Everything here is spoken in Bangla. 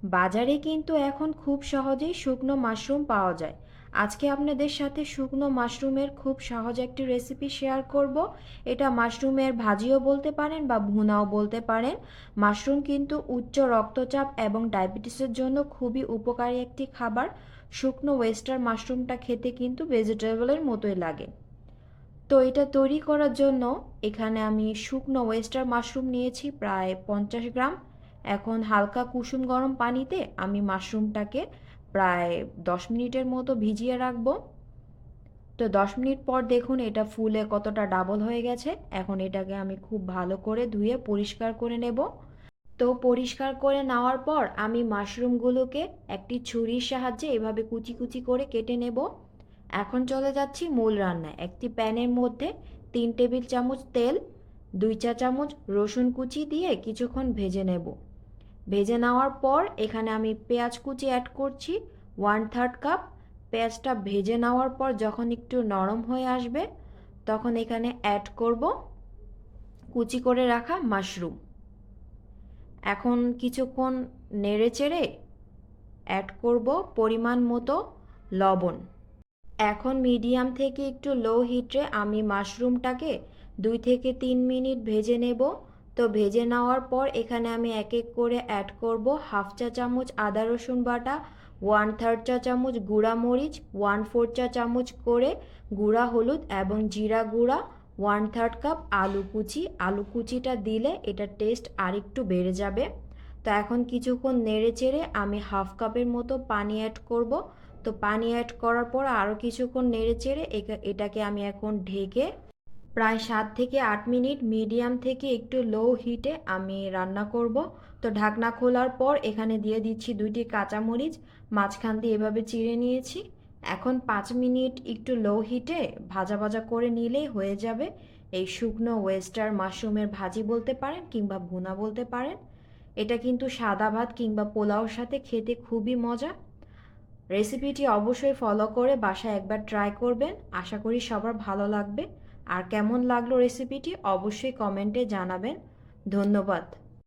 বাজারে কিন্তু এখন খুব সহজেই শুকনো মাশরুম পাওয়া যায়। আজকে আপনাদের সাথে শুকনো মাশরুমের খুব সহজ একটি রেসিপি শেয়ার করব। এটা মাশরুমের ভাজিও বলতে পারেন বা ভুনাও বলতে পারেন। মাশরুম কিন্তু উচ্চ রক্তচাপ এবং ডায়াবেটিসের জন্য খুবই উপকারী একটি খাবার। শুকনো ওয়েস্টার মাশরুমটা খেতে কিন্তু ভেজিটেবলের মতোই লাগে। তো এটা তৈরি করার জন্য এখানে আমি শুকনো ওয়েস্টার মাশরুম নিয়েছি প্রায় 50 গ্রাম। এখন হালকা কুসুম গরম পানিতে আমি মাশরুমটাকে প্রায় 10 মিনিটের মতো ভিজিয়ে রাখবো। তো 10 মিনিট পর দেখুন এটা ফুলে কতটা ডাবল হয়ে গেছে। এখন এটাকে আমি খুব ভালো করে ধুয়ে পরিষ্কার করে নেব। তো পরিষ্কার করে নেওয়ার পর আমি মাশরুমগুলোকে একটি ছুরির সাহায্যে এভাবে কুচি কুচি করে কেটে নেব। এখন চলে যাচ্ছি মূল রান্নায়। একটি প্যানের মধ্যে 3 টেবিল চামচ তেল, 2 চা চামচ রসুন কুচি দিয়ে কিছুক্ষণ ভেজে নেব। ভেজে নেওয়ার পর এখানে আমি পেঁয়াজ কুচি অ্যাড করছি 1/3 কাপ। পেঁয়াজটা ভেজে নেওয়ার পর যখন একটু নরম হয়ে আসবে তখন এখানে অ্যাড করব কুচি করে রাখা মাশরুম। এখন কিছুক্ষণ নেড়েচেড়ে অ্যাড করব পরিমাণ মতো লবণ। এখন মিডিয়াম থেকে একটু লো হিটে আমি মাশরুমটাকে 2 থেকে 3 মিনিট ভেজে নেব। তো ভেজে নেওয়ার পর এখানে আমি এক এক করে অ্যাড করব 1/2 চা চামচ আদা রসুন বাটা, 1/3 চা চামচ গুঁড়া মরিচ, 1/4 চা চামচ করে গুঁড়া হলুদ এবং জিরা গুঁড়া, 1/3 কাপ আলু কুচি। আলু কুচিটা দিলে এটা টেস্ট আরেকটু বেড়ে যাবে। তো এখন কিছুক্ষণ নেড়ে চেড়ে আমি 1/2 কাপের মতো পানি অ্যাড করব। তো পানি অ্যাড করার পর আরও কিছুক্ষণ নেড়ে চেড়ে এটাকে আমি এখন ঢেকে প্রায় 7 থেকে 8 মিনিট মিডিয়াম থেকে একটু লো হিটে আমি রান্না করব। তো ঢাকনা খোলার পর এখানে দিয়ে দিচ্ছি 2টি কাঁচামরিচ, মাঝখান দিয়ে এভাবে চিড়ে নিয়েছি। এখন 5 মিনিট একটু লো হিটে ভাজা ভাজা করে নিলেই হয়ে যাবে এই শুকনো ওয়েস্টার মাশরুমের ভাজি বলতে পারেন কিংবা ভুনা বলতে পারেন। এটা কিন্তু সাদা ভাত কিংবা পোলাওর সাথে খেতে খুবই মজা। রেসিপিটি অবশ্যই ফলো করে বাসায় একবার ট্রাই করবেন। আশা করি সবার ভালো লাগবে। আর কেমন লাগলো রেসিপিটি অবশ্যই কমেন্টে জানাবেন। ধন্যবাদ।